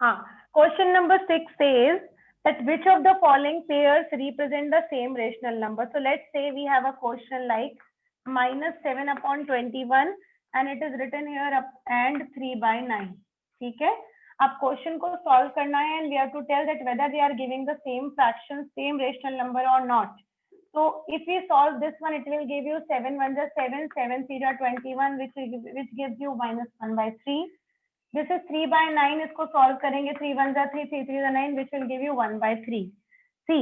हाँ, question number 6 says that which of the following pairs represent the same rational number. So let's say we have a question like -7/21 and it is written here up and 3/9. ठीक है, अब question को solve करना है and we have to tell that whether they are giving the same fraction, same rational number or not. So if we solve this one, it will give you 7 1 is 7, 7 3 are 21, which gives you -1/3. This is 3/9. इसको solve करेंगे, 3 1 is 3, 3 3 is 9, which will give you 1/3. See,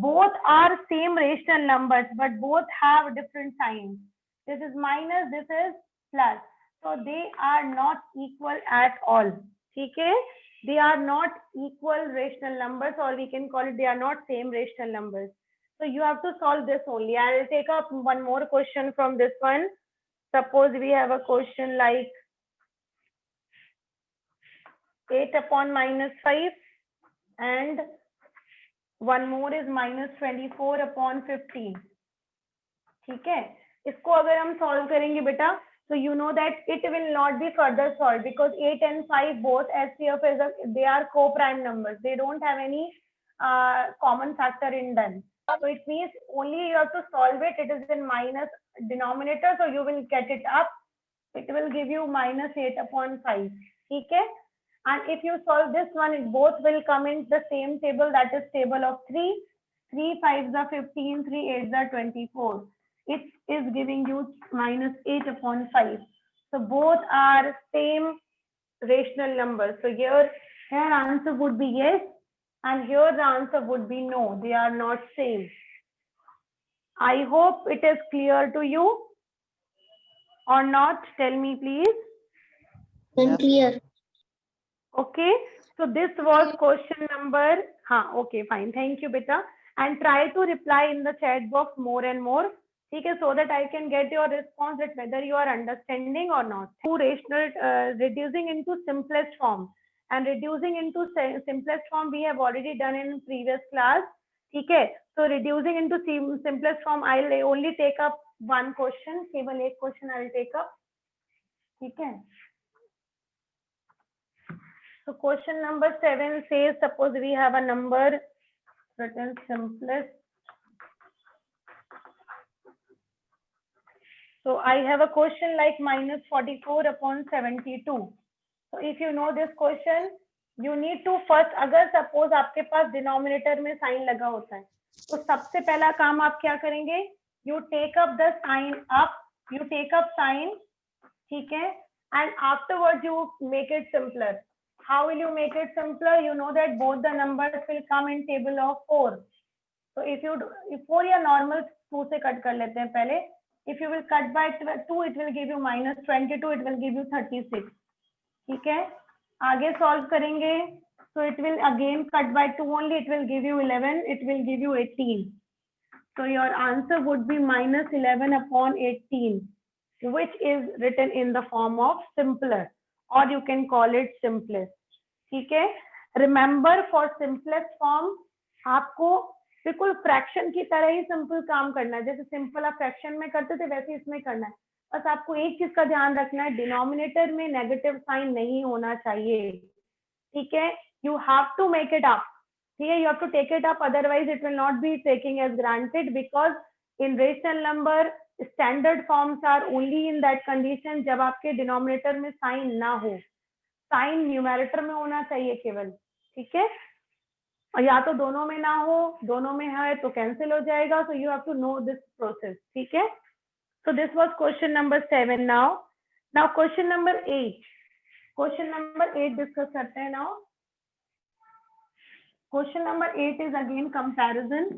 both are same rational numbers, but both have different signs. This is minus, this is plus. So they are not equal at all. ठीक है? They are not equal rational numbers, or we can call it they are not same rational numbers. So you have to solve this only. I will take up one more question from this one. Suppose we have a question like 8/-5 and one more is -24/15. ठीक है, इसको अगर हम solve करेंगे बेटा, so you know that it will not be further solved because 8 and 5 both SCF is they are co-prime numbers. They don't have any common factor in them. So it means only you have to solve it. It is in minus denominator, so you will get it up. It will give you -8/5. ठीक है, and if you solve this one, it both will come in the same table, that is table of 3. 3 5s are 15, 3 8s are 24. It is giving you -8/5. So both are same rational numbers. So here answer would be yes, and here the answer would be no. They are not same. I hope it is clear to you or not. Tell me please. Clear. Okay, so this was question number. Okay, fine. Thank you, beta. And try to reply in the chat box more and more. Okay, so that I can get your response that whether you are understanding or not. Rational reducing into simplest form, and reducing into simplest form we have already done in previous class. Okay, so reducing into simplest form, I'll only take up one question. Keval ek question I will take up. Okay. So question number 7 says, suppose we have a number written simplest. So I have a question like -44/72. So if you know this question, you need to first, अगर suppose आपके पास denominator में sign लगा होता है, तो सबसे पहला काम आप क्या करेंगे? You take up the sign up, you take up sign, ठीक है, and afterwards you make it simpler. How will you make it simpler? You know that both the numbers will come in table of 4. So if 4 या normal 2 से cut कर लेते हैं पहले. If you will cut by 2, it will give you -22. It will give you 36. ठीक है, आगे solve करेंगे. So it will again cut by 2 only. It will give you 11. It will give you 18. So your answer would be -11/18, which is written in the form of simpler, or you can call it simplest. ठीक है, remember for simplest form आपको बिल्कुल fraction की तरह ही simple काम करना है. जैसे सिंपल आप फ्रैक्शन में करते थे वैसे इसमें करना है. बस आपको एक चीज का ध्यान रखना है, डिनोमिनेटर में नेगेटिव साइन नहीं होना चाहिए. ठीक है, you have to make it up. ठीक है, you have to take it up, otherwise it will not be taking as granted, because in rational number standard forms are only in that condition जब आपके denominator में sign ना हो. Sign numerator में होना चाहिए केवल. ठीक है, और या तो दोनों में ना हो, दोनों में है तो कैंसिल हो जाएगा. So you have to know this process. ठीक है, so this was question number 7. Now question number 8. Question number 8 discuss करते हैं. Now question number 8 is again comparison.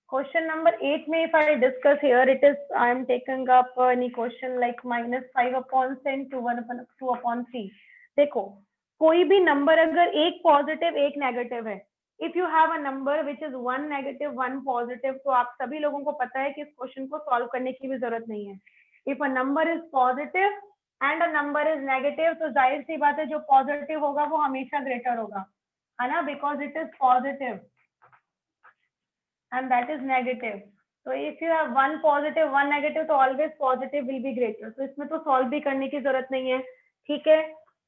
Question number 8 में if I discuss here, it is I am taking up any question like -5/10 to 2/3. देखो, कोई भी number अगर एक positive एक negative है, if you have a number which is 1 negative 1 positive, तो आप सभी लोगों को पता है कि इस क्वेश्चन को सॉल्व करने की भी जरूरत नहीं है. If a number is positive and a number is negative, तो जाहिर सी बात है जो पॉजिटिव होगा वो हमेशा ग्रेटर होगा, है ना, because it is positive and that is negative. तो if you have 1 positive 1 negative, तो always positive will be greater. तो इसमें तो सॉल्व भी करने की जरूरत नहीं है. ठीक है,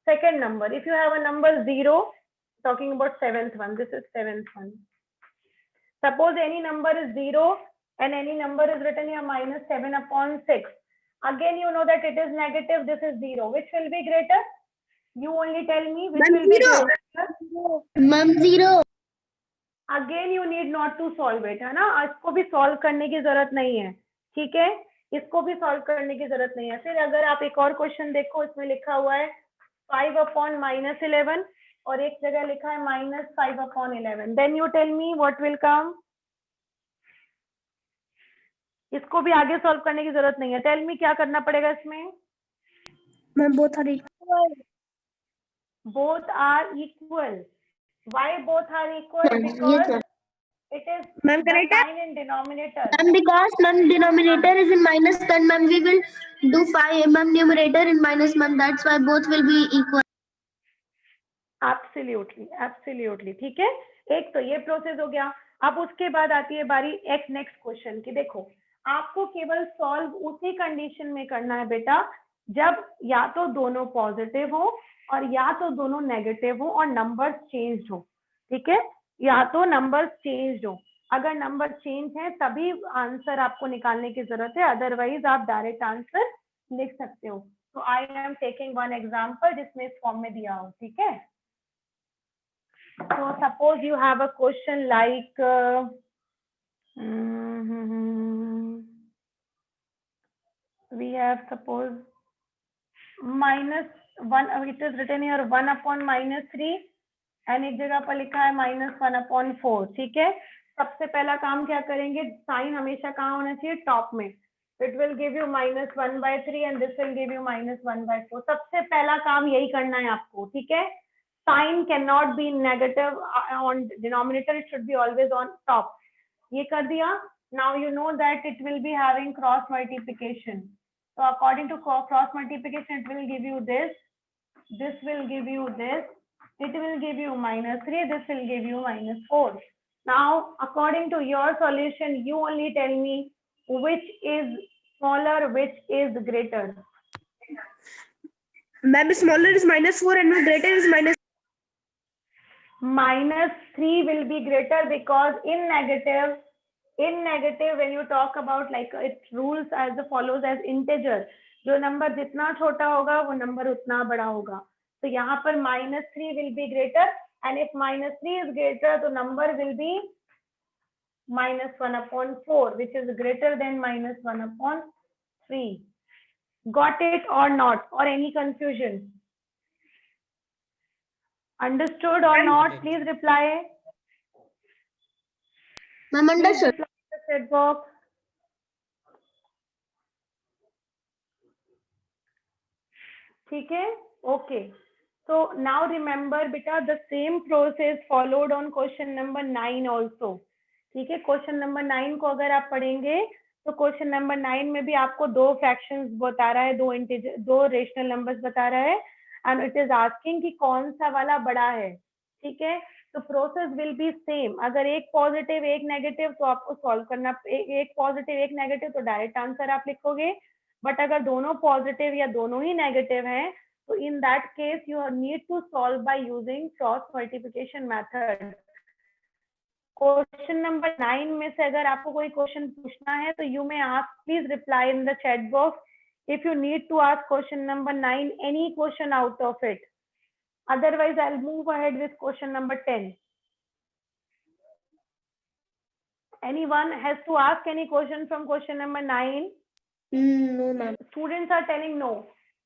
second number, if you have a number 0 talking about seventh one. This is seventh one. Suppose any number is 0 and any number is written here minus 7 upon 6. Again, you know that it is negative. This is 0. Which will be greater? You only tell me which will be greater. Ma'am, 0. Again you need not to solve it, है ना. इसको भी solve करने की जरूरत नहीं है. ठीक है, इसको भी सॉल्व करने की जरूरत नहीं है. फिर अगर आप एक और क्वेश्चन देखो, इसमें लिखा हुआ है 5 अपॉन माइनस 11 और एक जगह लिखा है minus 5 upon 11. Then you tell me what will come. इसको भी आगे सॉल्व करने की जरूरत नहीं है. टेल मी क्या करना पड़ेगा इसमें. Ma'am both are equal. Both are equal. Why both are equal? Because it is the sign in denominator. Ma'am, because ma'am denominator is in minus, then ma'am we will do 5. Ma'am numerator in minus, ma'am, that's why both will be equal. Absolutely, absolutely. ठीक है, एक तो ये process हो गया. अब उसके बाद आती है बारी नेक्स्ट क्वेश्चन की. देखो, आपको केवल सॉल्व उसी कंडीशन में करना है बेटा जब या तो दोनों पॉजिटिव हो और या तो दोनों नेगेटिव हो और नंबर चेंज हो. ठीक है, या तो नंबर चेंज हो. अगर नंबर चेंज है तभी आंसर आपको निकालने की जरूरत है, अदरवाइज आप डायरेक्ट आंसर लिख सकते हो. तो I am taking one example जिसमें इस फॉर्म में दिया हो. ठीक है, so suppose you have a question like we have suppose -1, it is written here 1 upon -3 and एक जगह पर लिखा है -1 upon 4. ठीक है, सबसे पहला काम क्या करेंगे, साइन हमेशा कहाँ होना चाहिए, टॉप में. It will give you -1/3 and this will give you -1/4. सबसे पहला काम यही करना है आपको. ठीक है, sign can not be negative on denominator, it should be always on top. ये कर दिया. Now you know that it will be having cross multiplication. So according to cross multiplication, it will give you this. This will give you this. It will give you -3. This will give you -4. Now, according to your solution, you only tell me which is smaller, which is greater. Ma'am, smaller is -4 and greater is -3 will be greater because in negative when you talk about like it rules as follows as integer. जो number जितना छोटा होगा वो number उतना बड़ा होगा. तो यहाँ पर -3 will be greater and if -3 is greater तो number will be -1 upon 4 which is greater than -1 upon 3. Got it or not, or any confusion? Understood or not? Please reply. Ma'am, understood. Please reply in the chat box. ठीक है, okay. So now remember beta the same process followed on question number 9 also. ठीक है, question number 9 को अगर आप पढ़ेंगे तो question number 9 में भी आपको दो फ्रैक्शंस बता रहा है, दो रेशनल नंबर्स बता रहा है एंड इट इज आस्किंग कि कौन सा वाला बड़ा है. ठीक है, तो प्रोसेस विल बी सेम. अगर एक पॉजिटिव एक नेगेटिव तो आपको सॉल्व करना, एक पॉजिटिव एक नेगेटिव तो डायरेक्ट आंसर आप लिखोगे. बट अगर दोनों पॉजिटिव या दोनों ही नेगेटिव हैं तो in that case you need to solve by using cross multiplication method. Question number 9 में से अगर आपको कोई क्वेश्चन पूछना है तो you may ask, please reply in the chat box if you need to ask question number 9 any question out of it. Otherwise I'll move ahead with question number 10. Anyone has to ask any question from question number 9? No, ma'am. Students are telling no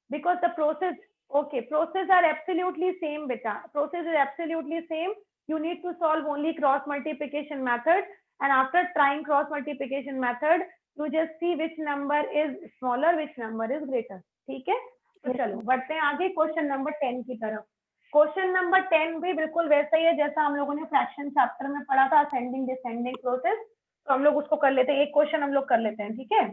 because the process, okay, process are absolutely same beta. Process is absolutely same. You need to solve only cross multiplication method and after trying cross multiplication method you just see which number is smaller, which number is greater. ठीक है, तो चलो बढ़ते हैं आगे question number 10 की तरफ. Question number 10 भी बिल्कुल वैसा ही है जैसा हम लोगों ने फ्रैक्शन चैप्टर में पढ़ा था, असेंडिंग डिसेंडिंग प्रोसेस. तो हम लोग उसको कर लेते हैं, एक क्वेश्चन हम लोग कर लेते हैं. ठीक है,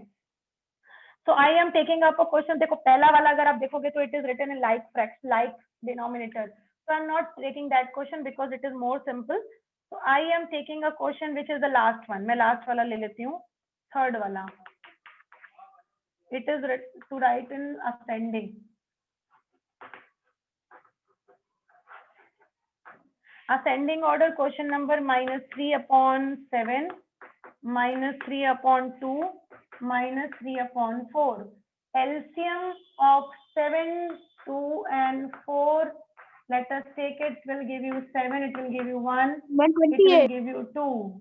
so I am taking up a question. देखो पहला वाला अगर आप देखोगे तो it is written in like fraction, like denominator. So I'm not taking that question because it is more simple. So I am taking a question which is the last one. मैं last वाला ले लेती हूँ, third वाला. It is to write in ascending. Ascending order question number -3/7, -3/2, -3/4. LCM of 7, 2 and 4. Let us take it. Will give you 7. It will give you 1. It will give you 2.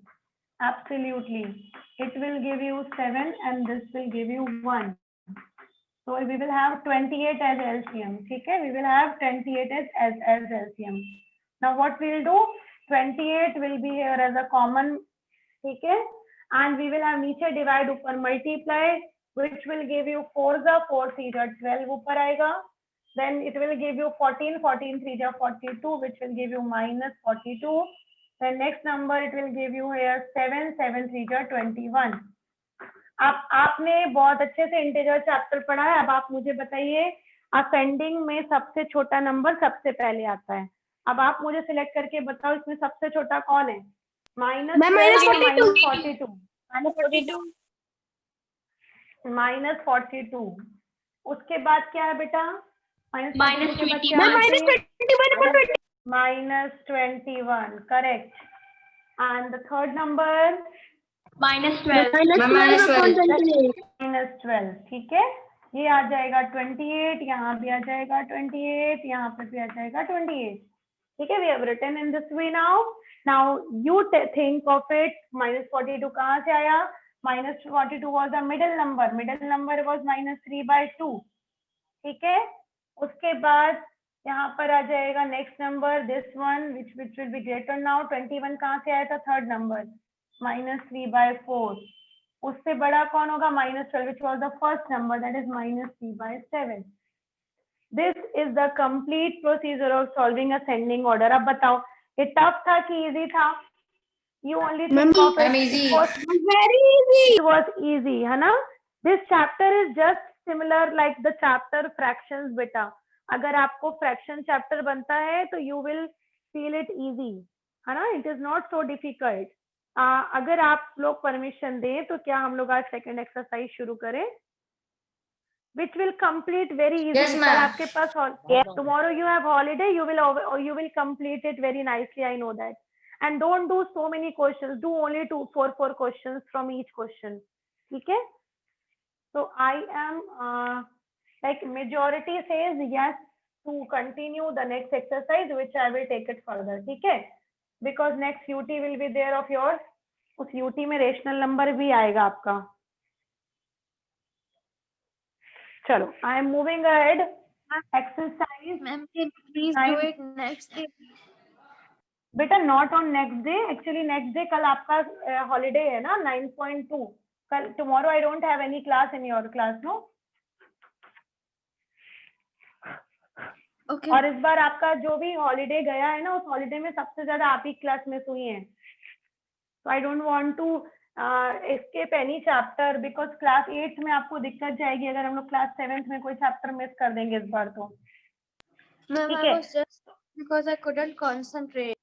Absolutely. It will give you 7 and this will give you 1. So we will have 28 as LCM. Okay, we will have 28 as LCM. Now what we will do? 28 will be here as a common. Okay, and we will have नीचे divide ऊपर multiply, which will give you 4 जा 4 3 जा 12 ऊपर आएगा. Then it will give you 14 14 3 जा 42, which will give you -42. Then next number it will give you here 7 7 3 जा 21. आपने बहुत अच्छे से इंटीजर चैप्टर पढ़ा है. अब आप मुझे बताइए असेंडिंग में सबसे छोटा नंबर सबसे पहले आता है. अब आप मुझे सिलेक्ट करके बताओ इसमें सबसे छोटा कौन है? -42. उसके बाद क्या है बेटा? -21. Correct. And the third number -12. ठीक है, ये आ जाएगा 28. यहाँ भी आ जाएगा 28. यहाँ पे भी आ जाएगा 28. ठीक है, we have written in this way now. Now you think of it. -42 कहाँ से आया? -42 was the middle number. Middle number was -3/2. ठीक है, उसके बाद यहाँ पर आ जाएगा next number, this one which will be greater now. 21 कहाँ से आया था? Third number, -3/4. उससे बड़ा कौन होगा? -12, which was the first number, that is -3/7. This is the complete procedure of solving ascending order. अब बताओ ये टफ था कि इजी था? You only think of it. easy. Very easy. It was easy, है ना? This chapter is just similar like the chapter fractions बेटा. अगर आपको fraction chapter बनता है तो you will feel it easy, है ना? It is not so difficult. अगर आप लोग परमिशन दें तो क्या हम लोग आज सेकंड एक्सरसाइज शुरू करें? Which will complete very easily. Yes, ma'am. आपके पास tomorrow you have holiday, you will complete it very nicely. I know that. And don't do so many questions. Do only 4 questions from each question. ठीक है? So I am like majority says yes to continue the next exercise, which I will take it further. ठीक है? Because next UT will be there of yours. उस UT में rational number भी आएगा आपका. चलो, I am moving ahead. Exercise. Ma'am, can you please do it next day? बेटा not on next day. Actually next day कल आपका holiday है ना 9.2. कल tomorrow I don't have any class in your class, no? Okay. और इस बार आपका जो भी हॉलीडे गया है ना, उस हॉलीडे में सबसे ज्यादा आप ही क्लास मिस हुई हैं. So I don't want to escape any chapter because class 8th में आपको दिक्कत जाएगी अगर हम लोग क्लास 7th में कोई चैप्टर मिस कर देंगे इस बार तो. Ma'am, ठीक I है was just because I couldn't concentrate.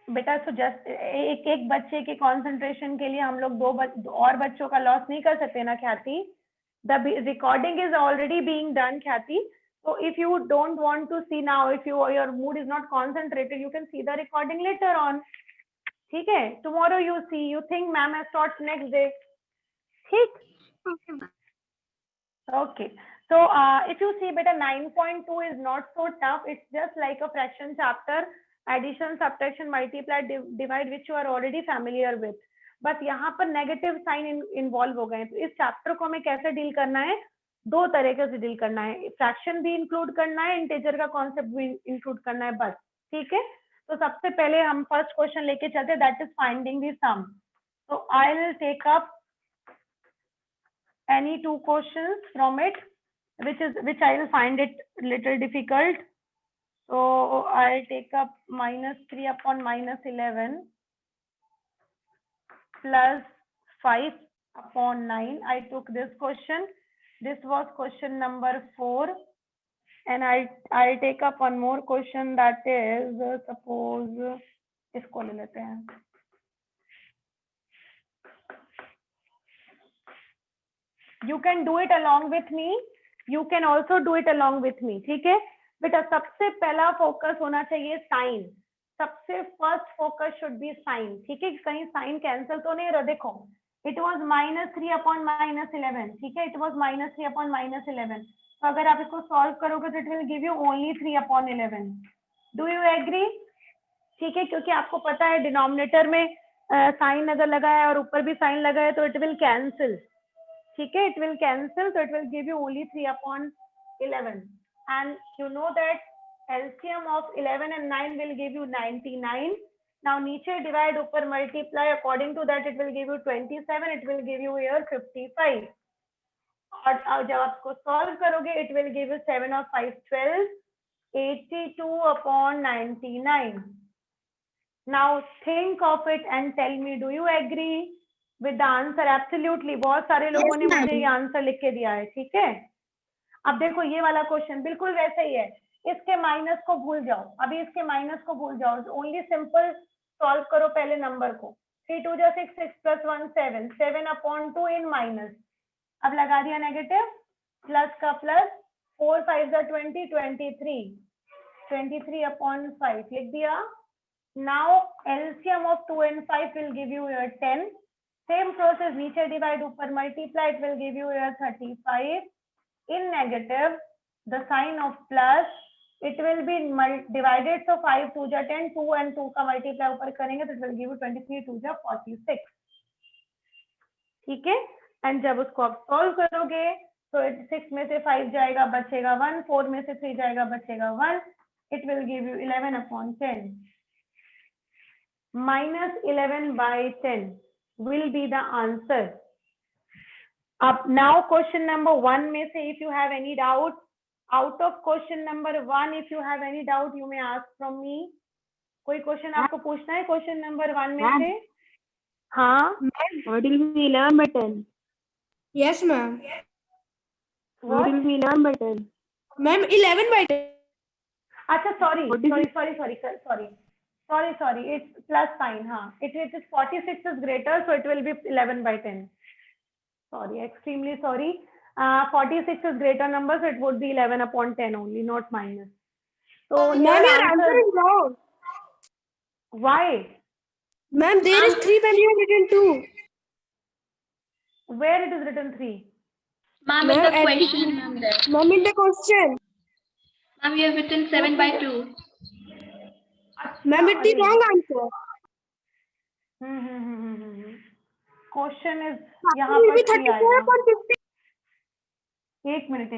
बेटा. तो जस्ट एक बच्चे के कंसंट्रेशन के लिए हम लोग 2 और बच्चों का लॉस नहीं कर सकते ना ख्याति. The recording is already being done ख्याति. So if you don't want to see now, if your mood is not concentrated, you can see the recording later on. ठीक है? Tomorrow you see, you think ma'am has taught next day. ठीक? Okay. So if you see beta 9.2 is not so tough. It's just like a fraction chapter, addition, subtraction, multiply, divide, which you are already familiar with. बस यहाँ पर negative sign involve हो गए. तो इस chapter को हमें कैसे डील करना है? 2 तरीके से डील करना है. फ्रैक्शन भी इंक्लूड करना है, इंटीजर का कॉन्सेप्ट भी इंक्लूड करना है बस. ठीक है? तो सबसे पहले हम फर्स्ट क्वेश्चन लेके चलते हैं, that is finding the sum. So I'll take up any 2 questions from it, which I will find it little difficult. So I'll take up -3 upon -11 plus 5 upon 9. I took this question. This was question number 4, and I'll take up one more question, that is suppose इसको ले लेते हैं. You can do it along with me. You can also do it along with me. ठीक है? बेटा सबसे पहला focus होना चाहिए साइन, सबसे first focus should be sign, ठीक है, कहीं साइन कैंसिल तो नहीं रहा। देखो इट वॉज -3/-11, ठीक है, इट वॉज -3/-11, तो अगर आप इसको सॉल्व करोगे तो it will give you only 3/11। Do you agree? ठीक है, क्योंकि आपको पता है डिनोमिनेटर में साइन अगर लगा है और ऊपर भी साइन लगा है तो इट विल कैंसिल, ठीक है, इट विल कैंसिल, तो it will give you only 3/11 and you know that LCM of 11 and 9 will give you 99. Now नीचे divide ऊपर multiply, according to that it will give you 27, it will give you here 55, और जब आप इसको solve करोगे it will give you 7 और 5 12, 82/99. Now think of it and tell me, do you agree with the answer? Absolutely, बहुत सारे लोगों ने मुझे ये आंसर लिख के दिया है, ठीक है। अब देखो ये वाला क्वेश्चन बिल्कुल वैसे ही है, इसके माइनस को भूल जाओ, अभी इसके माइनस को भूल जाओ, ओनली सिंपल सॉल्व करो पहले नंबर को। 3 2 जा 6, 6 + 1 7, 7/2 इन माइनस, अब लगा दिया नेगेटिव, प्लस का प्लस, 4 5 जा 20, 23, 23/5 लिख दिया। Now LCM of 2 and 5 will give you here 10, same process, नीचे डिवाइड ऊपर multiply, it will give you here 35, in negative the sign of plus it will be divided, so 5 2 जा 10, 2 and 2 का multiply ऊपर करेंगे तो it will give you 23, 2 जा 46, ठीक है। एंड जब उसको आप सॉल्व करोगे तो 6 में से 5 जाएगा बचेगा 1, 4 में से 3 जाएगा बचेगा 1, it will give you 11/10, -11/10 will be the answer. Up now question number 1 में से if you have any doubt, out of question number 1 if you have any doubt you may ask from me. कोई question आपको पूछना है question number 1 में से? हाँ, What will be 11/10? Yes, ma'am. What will be 11/10? Ma'am, 11/10. अच्छा sorry, What is it? it's plus sign, हाँ, it is 46 is greater so it will be 11/10. Sorry, extremely sorry. 46 is greater number, so it would be 11/10 only, not minus. So Ma'am, here your answer is wrong. why? Ma'am, there is 3 when you have written 2. Where it is written 3? Ma'am, in Ma'am, the question, ma'am, there. Ma'am, in the question. Ma'am, you have written 7/2. Ma'am, it's the wrong answer. Question is यहाँ It will पर be 3 आएगा। 34/50. एक minute,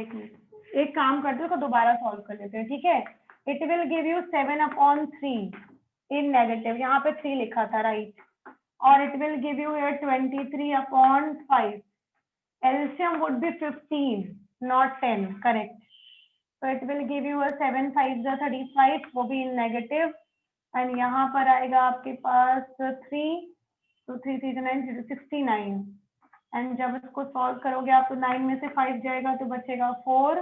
एक काम करते हो, दोबारा solve कर लेते हैं, ठीक है। It will give you 7/3 in negative, यहाँ पे 3 लिखा था, राइट, और it will give you here 23/5, LCM would be 15 not 10, correct, तो इट विल गिव यू 7 5 जा 35, वो भी इन नेगेटिव, एंड यहाँ पर आएगा आपके पास 3, तो 3 3 9 69, एंड जब इसको सॉल्व करोगे आप तो 9 में से 5 जाएगा तो बचेगा 4,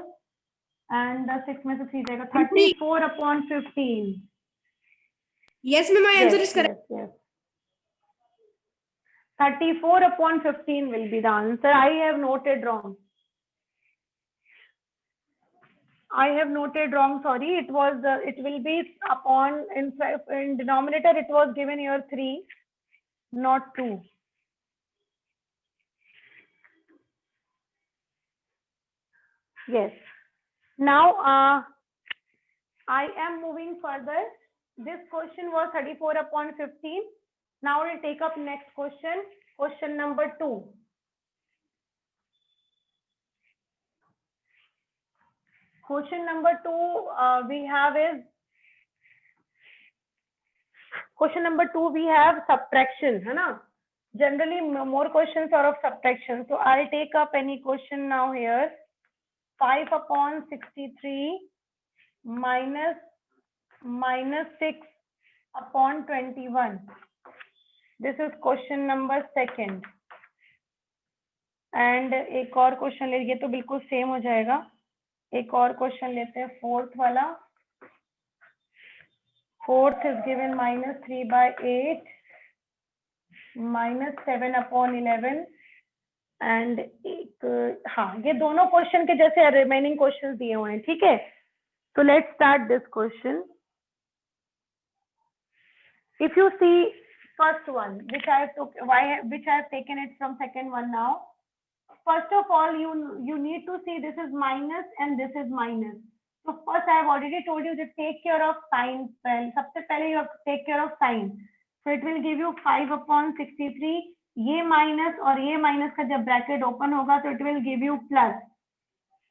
एंड 6 में से 3 जाएगा 34/15. Yes, ma'am, my answer is correct. Yes. 34/15 will be the answer. I have noted wrong. Sorry, it was it will be upon in denominator it was given here 3, not 2. Yes. Now I am moving further. This question was 34/15. Now we'll take up next question, question number 2. Question number 2 we have is question number 2 we have subtraction, है ना? Generally more questions are of subtraction. So I'll take up any question now here. 5/63 -6/21. This is question number 2. And एक और question ले, ये तो बिल्कुल same हो जाएगा, एक और क्वेश्चन लेते हैं 4th वाला। 4th is given -3/8 -7/11 एंड एक, हाँ, ये दोनों क्वेश्चन के जैसे रिमेनिंग क्वेश्चन दिए हुए हैं, ठीक है। So let's start this question. If you see first one, which I have taken it from second one now. First of all, you need to see this is minus and this is minus. So first I have already told you to take care of sign. सबसे पहले you have to take care of sign. So it will give you 5/63. ये minus और ये minus का जब bracket open होगा तो it will give you plus.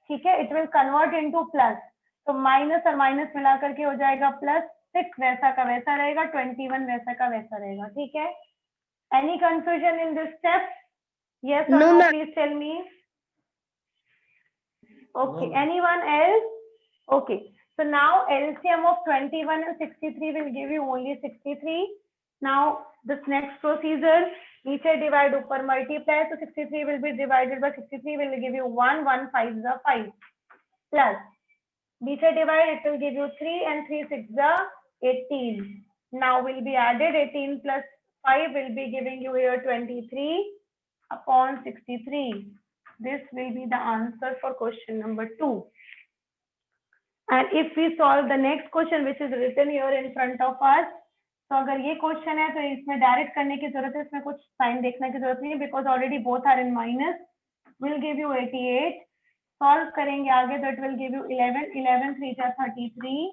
ठीक है, it will convert into plus. तो minus और minus मिला करके हो जाएगा plus 6 वैसा का वैसा रहेगा, 21 वैसा का वैसा रहेगा. ठीक है. Any confusion in this step? Yes or No, no? ma'am. Please tell me. Okay. Anyone else? Okay. So now LCM of 21 and 63 will give you only 63. Now this next procedure, नीचे divide ऊपर multiply, so 63 will be divided by 63 will give you 1, 1 5 is 5 plus नीचे divide it will give you 3 and 3 6 is 18. Now will be added 18 plus 5 will be giving you here 23/63. This will be the answer for question number 2. And if we solve the next question which is written here in front of us, तो अगर ये question है तो इसमें direct करने की जरूरत है, इसमें कुछ साइन देखने की जरूरत नहीं है because already both are in minus. Will give you 88. Solve करेंगे आगे तो इट विल गिव यू 11 11 3 जा 33.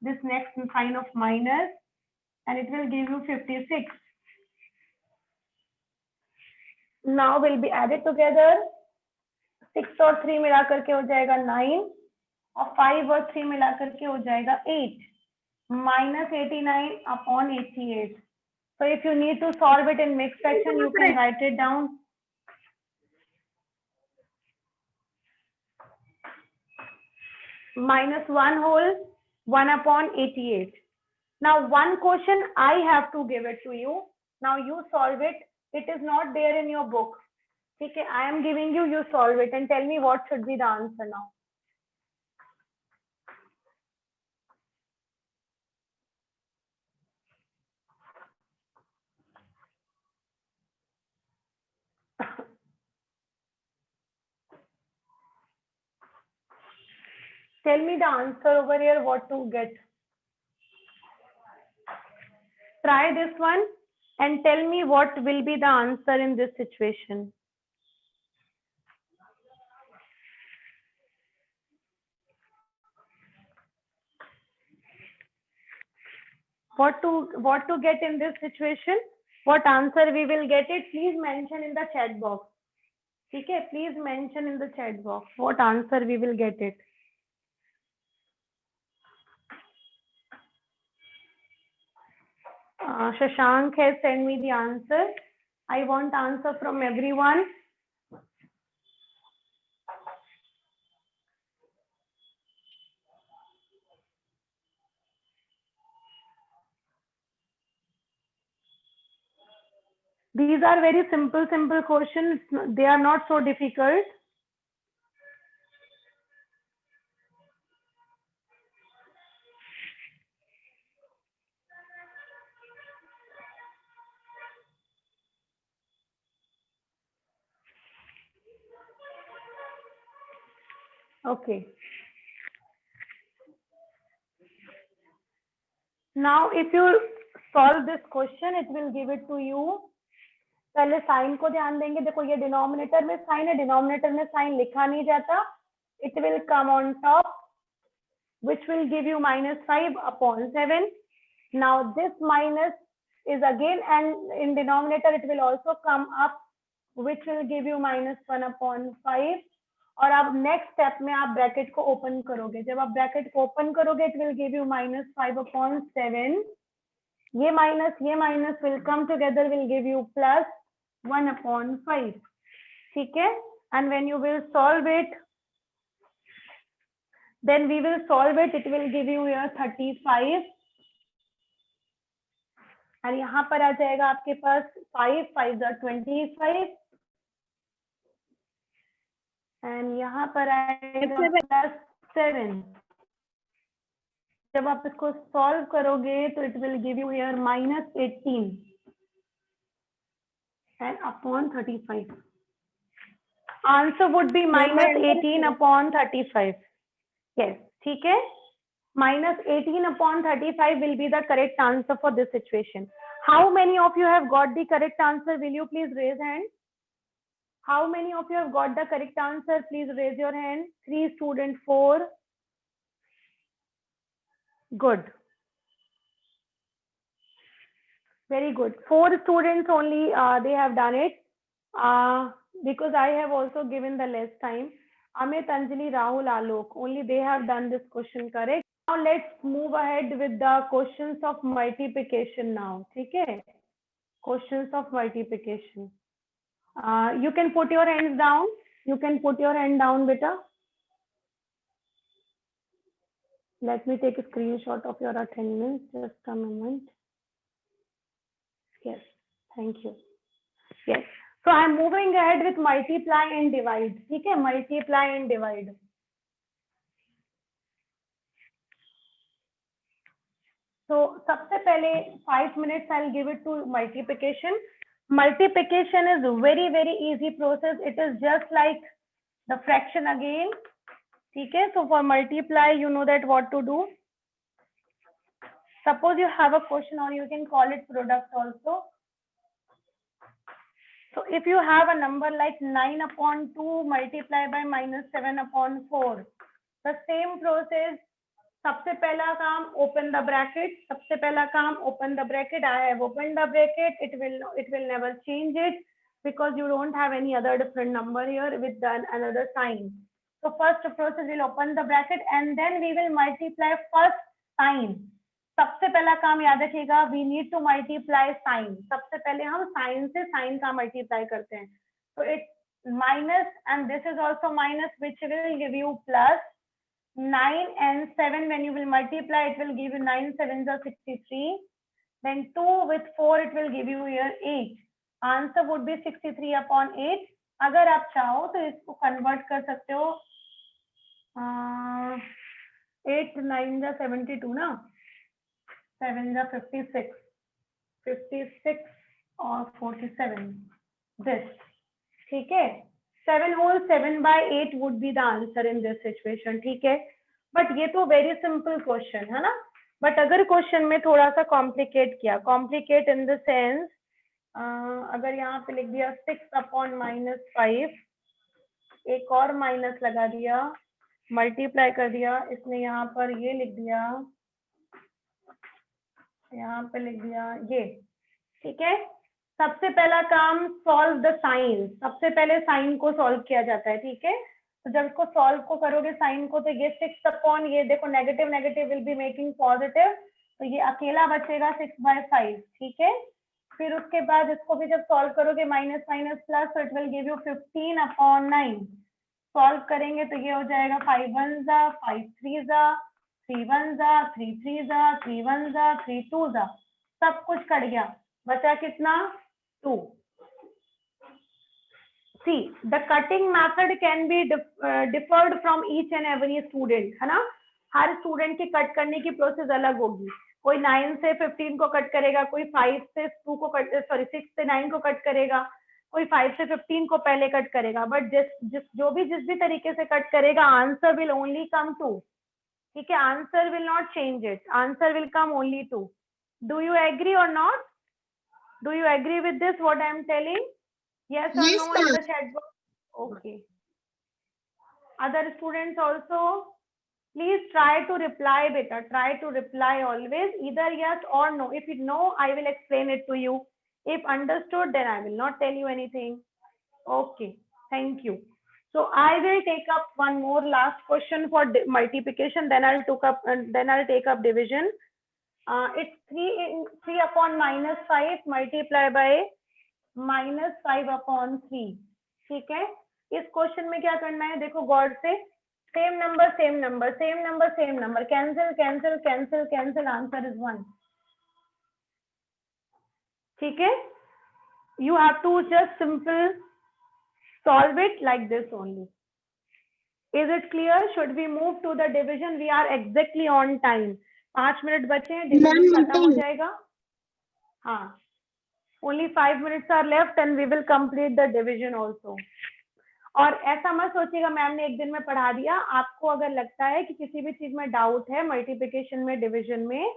This next sign of minus and it will give you 56. Now will be added together. 6 और 3 मिला करके हो जाएगा 9 और 5 और 3 मिला करके हो जाएगा 8. -89/88. So if you need to solve it in mixed fraction, you can write it down. -1 whole 1/88. Now one question I have to give it to you. Now you solve it. It is not there in your book. Okay, I am giving you. You solve it and tell me what should be the answer now. Tell me the answer over here, what to get. Try this one and tell me what will be the answer in this situation. What to get in this situation? What answer we will get it? Please mention in the chat box. Okay, please mention in the chat box what answer we will get it. Shashank has sent me the answer. I want answer from everyone. These are very simple questions. They are not so difficult. Okay. Now, if you solve this question, it will give it to you. पहले sign को ध्यान देंगे. देखो ये denominator में sign है, denominator में sign लिखा नहीं जाता. It will come on top, which will give you -5/7. Now this minus is again, and in denominator it will also come up, which will give you -1/5. और अब नेक्स्ट स्टेप में आप bracket को open करोगे. जब आप ब्रैकेट को open करोगे इट विल गिव यू -5/7. ये minus will come together, will give you +1/5. ठीक है. And when you will solve it, then we will solve it. It will give you here 35. और यहाँ पर आ जाएगा आपके पास 5 5 are 25. एंड यहाँ पर आएगा +7. जब आप इसको सॉल्व करोगे तो it will give you here -18 and upon 35. Answer would be -18/35. Yes, ठीक है. minus 18 upon 35 will be the correct answer for this situation. How many of you have got the correct answer? Will you please raise hand? How many of you have got the correct answer? Please raise your hand. 3 students, 4. Good. Very good. 4 students only, they have done it. Because I have also given the less time. Amit, Anjali, Rahul, Alok, only they have done this question correct. Now let's move ahead with the questions of multiplication now. Okay? Questions of multiplication. You can put your hands down. You can put your hand down, beta. Let me take a screenshot of your attendance. Just a moment. Yes, thank you. Yes. So I'm moving ahead with multiply and divide. Okay, multiply and divide. So सबसे पहले 5 minutes I'll give it to multiplication. Multiplication is a very, very easy process. It is just like the fraction again. Okay, so for multiply, you know that what to do. Suppose you have a question, or you can call it product also. So if you have a number like 9 upon 2 multiplied by minus 7 upon 4, the same process. सबसे पहला काम open the bracket. सबसे पहला काम open the bracket. I have opened the bracket. It will never change it because you don't have any other different number here with another sign. So first process will open the bracket and then we will multiply first sign. सबसे पहला काम याद रखिएगा, we need to multiply sign. सबसे पहले हम sign से sign का multiply करते हैं. So it's minus and this is also minus, which will give you plus. 9 and 7 when you will multiply, it will give you 9 7s are 63. Then 2 with 4 it will give you here 8. Answer would be 63 upon 8. अगर आप चाहो तो इसको convert कर सकते हो. 8 9 are 72 ना. 7 are 56. 56 or 47. This. ठीक है. 7 whole 7 by 8 would be the answer in this situation. ठीक है. But ये तो very simple question है ना. But अगर question में थोड़ा सा complicate किया, complicate in the sense, अगर यहाँ पे लिख दिया 6 upon minus 5, एक और minus लगा दिया, multiply कर दिया, इसने यहाँ पर ये लिख दिया, यहाँ पे लिख दिया ये. ठीक है. सबसे पहला काम सॉल्व द साइन. सबसे पहले साइन को सॉल्व किया जाता है. ठीक है. तो जब इसको सॉल्व को करोगे साइन को, तो ये 6 अपॉन ये देखो negative negative will be making positive, तो ये अकेला बचेगा 6/5. ठीक है. फिर उसके बाद इसको भी जब सॉल्व करोगे माइनस माइनस प्लस, तो it will give you 15 upon 9. Solve करेंगे तो ये हो जाएगा 5 1s 5 3s 3 1s 3 3s 3 1s 3 2s. सब कुछ कट गया, बचा कितना 2. See, the cutting method can be differed from each and every student, है ना. हर स्टूडेंट की कट करने की प्रोसेस अलग होगी. कोई 9 से 15 को कट करेगा, कोई 5 से 2 को कट, सॉरी 6 से 9 को कट करेगा, कोई 5 से 15 को पहले कट करेगा. बट जिस भी तरीके से कट करेगा, आंसर विल ओनली कम 2. ठीक है. Answer will not change it. Answer will come only 2. Do you agree और not? Do you agree with this what I am telling? Yes or no in the chat box? Okay. Other students also, please try to reply beta. Try to reply always either yes or no. If you know, I will explain it to you. If understood, then I will not tell you anything. Okay. Thank you. So I will take up one more last question for multiplication. Then I'll take up division. It's 3 upon minus 5 multiplied by minus 5 upon 3. ठीक है. इस question में क्या करना है, देखो गौर से. Same number same number same number same number, cancel cancel cancel cancel, answer is 1. ठीक है. You have to just simple solve it like this only. Is it clear? Should we move to the division? We are exactly on time. 5 minute बचे हैं, division खत्म हो जाएगा. हाँ, only 5 minutes are left and we will complete the division also. और ऐसा मत सोचिएगा मैम ने एक दिन में पढ़ा दिया। आपको अगर लगता है कि किसी भी चीज में डाउट है मल्टीप्लिकेशन में, डिवीजन में,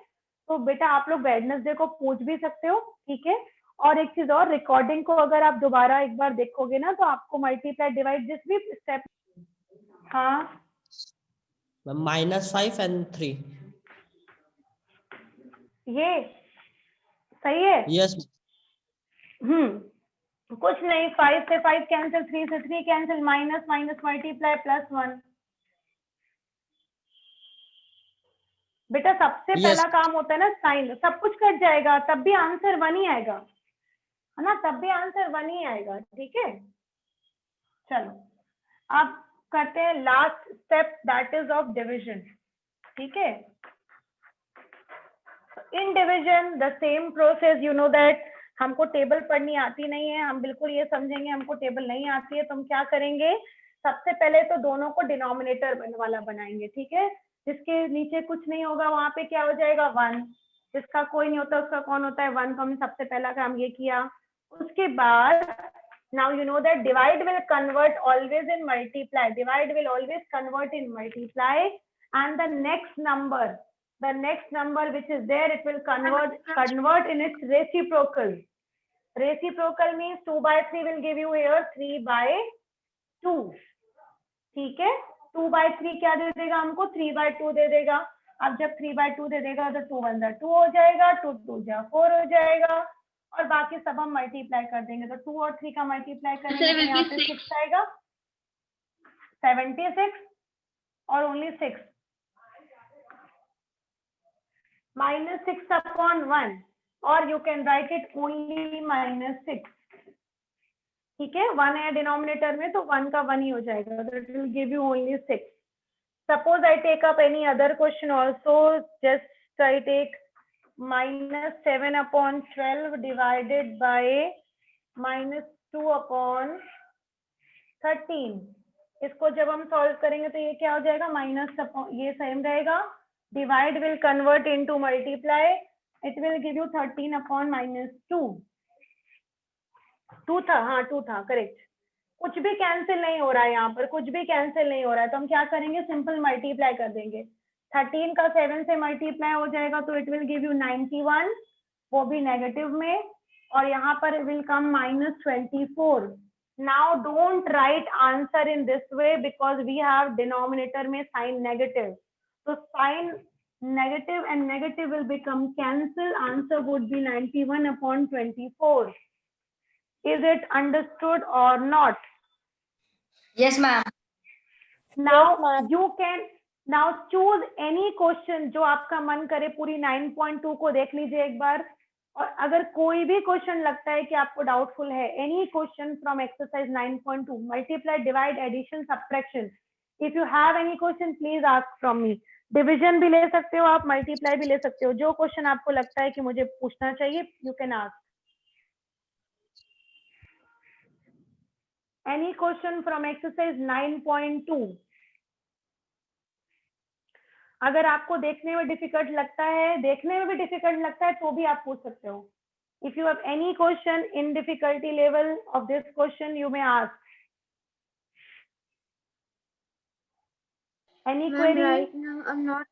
तो बेटा आप लोग वेडनेसडे को पूछ भी सकते हो, ठीक है। और एक चीज और, रिकॉर्डिंग को अगर आप दोबारा एक बार देखोगे ना तो आपको मल्टीप्लाई डिवाइड जिस भी स्टेप, हाँ -5 and 3. ये सही है। Yes. कुछ नहीं, 5 से 5 कैंसिल, 3 से 3 cancel, minus minus multiply plus 1। बेटा सबसे Yes. पहला काम होता है ना साइन, सब कुछ कट जाएगा तब भी आंसर 1 ही आएगा, है ना, तब भी आंसर 1 ही आएगा, ठीक है। चलो अब करते हैं last step, that is of division, ठीक है। In division the same process, you know that हमको टेबल पढ़नी आती नहीं है, हम बिल्कुल ये समझेंगे हमको टेबल नहीं आती है, तो हम क्या करेंगे, सबसे पहले तो दोनों को डिनोमिनेटर वाला बनाएंगे, ठीक है। जिसके नीचे कुछ नहीं होगा वहां पे क्या हो जाएगा 1, जिसका कोई नहीं होता उसका कौन होता है 1, तो हमने सबसे पहला काम ये किया। उसके बाद now you know that divide will convert always in multiply, divide will always convert in multiply, and the next number which is there, it will convert in its reciprocal. Reciprocal means 2 by 3 will give you here 3 by 2, ठीक है। 2 by 3 क्या दे देगा हमको, 3 by 2 दे देगा। अब जब 3 by 2 दे देगा तो 2 1 2 हो जाएगा, 2 2 4 हो जाएगा, और बाकी सब हम मल्टीप्लाई कर देंगे। तो 2 और 3 का मल्टीप्लाई करेंगे तो यहाँ पे 6 आएगा, 76 और only 6, -6 upon 1, or you can write it only -6, ठीक है। 1 है डिनोमिनेटर में तो 1 का 1 ही हो जाएगा, that will give you only 6. Suppose I take up any other question also, just I take -7 upon 12 divided by -2 upon 13. इसको जब हम सॉल्व करेंगे तो ये क्या हो जाएगा, माइनस अपॉन, ये सेम रहेगा, divide will convert into multiply, it will give you 13 upon -2. 2 था, हाँ 2 था, करेक्ट। कुछ भी कैंसिल नहीं हो रहा है यहाँ पर, कुछ भी कैंसिल नहीं हो रहा है, तो हम क्या करेंगे, सिंपल मल्टीप्लाई कर देंगे। 13 का 7 से मल्टीप्लाई हो जाएगा तो इट विल गिव यू 91, वो भी नेगेटिव में, और यहाँ पर will come -24. Now don't write answer in this way because we have denominator में sign negative. So sign negative and negative will become cancel. Answer would be 91 upon 24. Is it understood or not? Yes, ma'am. Now you can now choose any question जो आपका मन करे, पूरी 9.2 को देख लीजिए एक बार, और अगर कोई भी क्वेश्चन लगता है कि आपको डाउटफुल है, any question from exercise 9.2, multiply, divide, addition, subtraction, if you have any question please ask from me. Division भी ले सकते हो आप, मल्टीप्लाई भी ले सकते हो, जो क्वेश्चन आपको लगता है कि मुझे पूछना चाहिए you can ask any question from exercise 9.2। अगर आपको देखने में डिफिकल्ट लगता है तो भी आप पूछ सकते हो। If you have any question in difficulty level of this question you may ask any query. Right now I'm not